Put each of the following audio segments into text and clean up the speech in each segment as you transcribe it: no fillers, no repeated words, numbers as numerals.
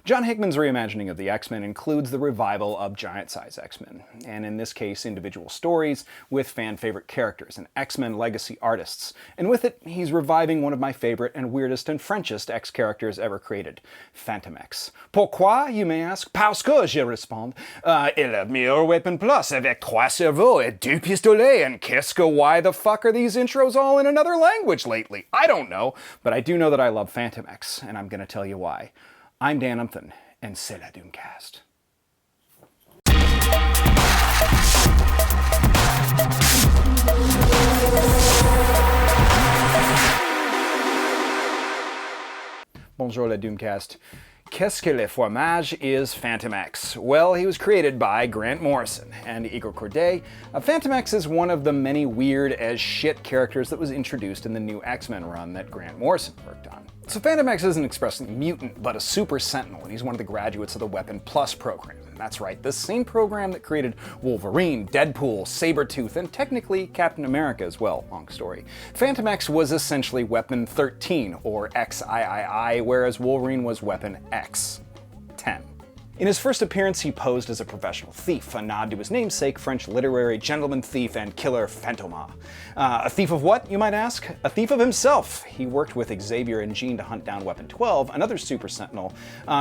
John Hickman's reimagining of the X-Men includes the revival of giant-size X-Men, and in this case individual stories with fan-favorite characters and X-Men legacy artists. And with it, he's reviving one of my favorite and weirdest and Frenchest X-characters ever created, Fantomex. Pourquoi, you may ask? Parce que, je réponds, il a meilleur weapon plus avec trois cerveaux et deux pistolets, and qu'est-ce que why the fuck are these intros all in another language lately? I don't know, but I do know that I love Fantomex, and I'm gonna tell you why. I'm Dan Umphin, and c'est la Doomcast. Bonjour la Doomcast. Qu'est-ce que le fromage is Fantomex? Well, he was created by Grant Morrison and Igor Corday. Fantomex is one of the many weird as shit characters that was introduced in the new X-Men run that Grant Morrison worked on. So Fantomex isn't expressly mutant, but a super sentinel, and he's one of the graduates of the Weapon Plus program. That's right, the same program that created Wolverine, Deadpool, Sabretooth, and technically Captain America as well, long story. Fantomex was essentially Weapon 13, or XIII, whereas Wolverine was Weapon X, 10. In his first appearance, he posed as a professional thief, a nod to his namesake, French literary gentleman thief and killer Fantômas. A thief of what, you might ask? A thief of himself. He worked with Xavier and Jean to hunt down Weapon 12, another super sentinel,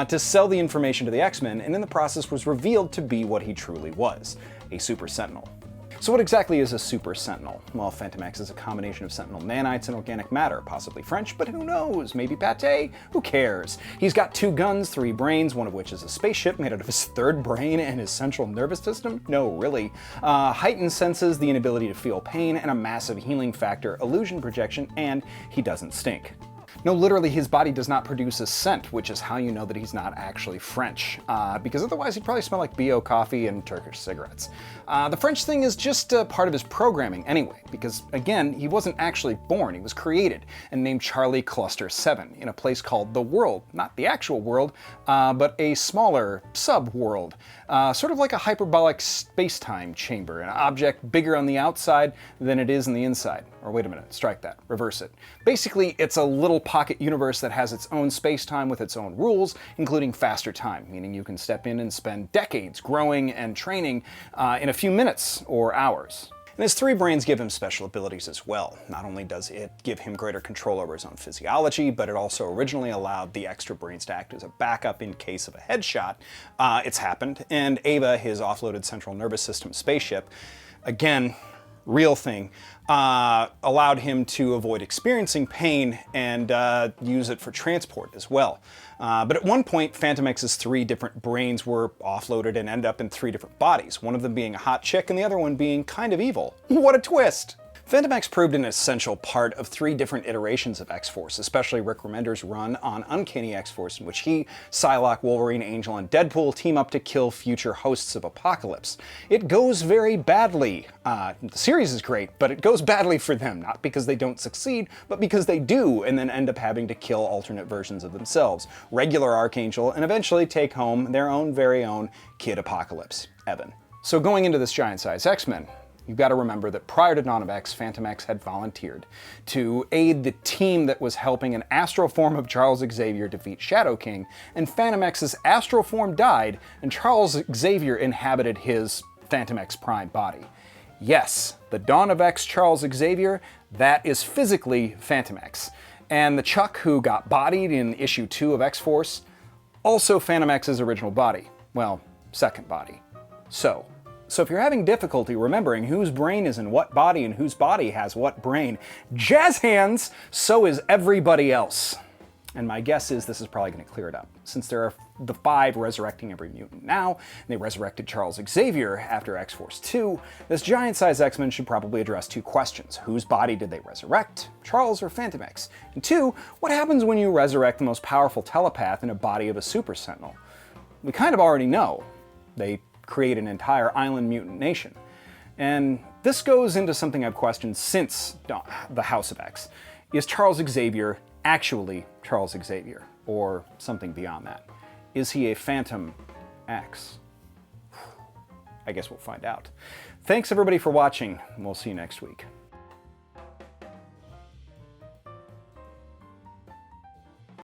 to sell the information to the X-Men, and in the process was revealed to be what he truly was, a super sentinel. So what exactly is a super sentinel? Well, Fantomex is a combination of sentinel nanites and organic matter, possibly French, but who knows? Maybe pate? Who cares? He's got 2 guns, 3 brains, one of which is a spaceship made out of his 3rd brain and his central nervous system? No, really. Heightened senses, the inability to feel pain, and a massive healing factor, illusion projection, and he doesn't stink. No, literally, his body does not produce a scent, which is how you know that he's not actually French, because otherwise he'd probably smell like BO coffee and Turkish cigarettes. The French thing is just a part of his programming anyway, because again, he wasn't actually born, he was created and named Charlie Cluster 7 in a place called the World, not the actual world, but a smaller sub-world, sort of like a hyperbolic space-time chamber, an object bigger on the outside than it is on the inside. Or wait a minute, strike that, reverse it. Basically, it's a little pocket universe that has its own space-time with its own rules, including faster time, meaning you can step in and spend decades growing and training in a few minutes or hours. And his 3 brains give him special abilities as well. Not only does it give him greater control over his own physiology, but it also originally allowed the extra brains to act as a backup in case of a headshot. It's happened, and Ava, his offloaded central nervous system spaceship, again, real thing, allowed him to avoid experiencing pain and use it for transport as well. But at one point, Fantomex's 3 different brains were offloaded and ended up in 3 different bodies, one of them being a hot chick and the other one being kind of evil. What a twist! Fantomex proved an essential part of 3 different iterations of X-Force, especially Rick Remender's run on Uncanny X-Force, in which he, Psylocke, Wolverine, Angel, and Deadpool team up to kill future hosts of Apocalypse. It goes very badly. The series is great, but it goes badly for them, not because they don't succeed, but because they do, and then end up having to kill alternate versions of themselves, regular Archangel, and eventually take home their own very own Kid Apocalypse, Evan. So going into this giant-size X-Men, you've got to remember that prior to Dawn of X, Fantomex had volunteered to aid the team that was helping an astral form of Charles Xavier defeat Shadow King, and Fantomex's astral form died, and Charles Xavier inhabited his Fantomex Prime body. Yes, the Dawn of X Charles Xavier, that is physically Fantomex. And the Chuck who got bodied in issue 2 of X-Force, also Fantomex's original body. Well, second body. So if you're having difficulty remembering whose brain is in what body and whose body has what brain, jazz hands, so is everybody else. And my guess is this is probably going to clear it up. Since there are the 5 resurrecting every mutant now, and they resurrected Charles Xavier after X-Force 2, this giant-size X-Men should probably address 2 questions. Whose body did they resurrect? Charles or Fantomex? And 2, what happens when you resurrect the most powerful telepath in a body of a super sentinel? We kind of already know. They create an entire island mutant nation. And this goes into something I've questioned since the House of X. Is Charles Xavier actually Charles Xavier, or something beyond that? Is he a Phantom X? I guess we'll find out. Thanks everybody for watching, and we'll see you next week.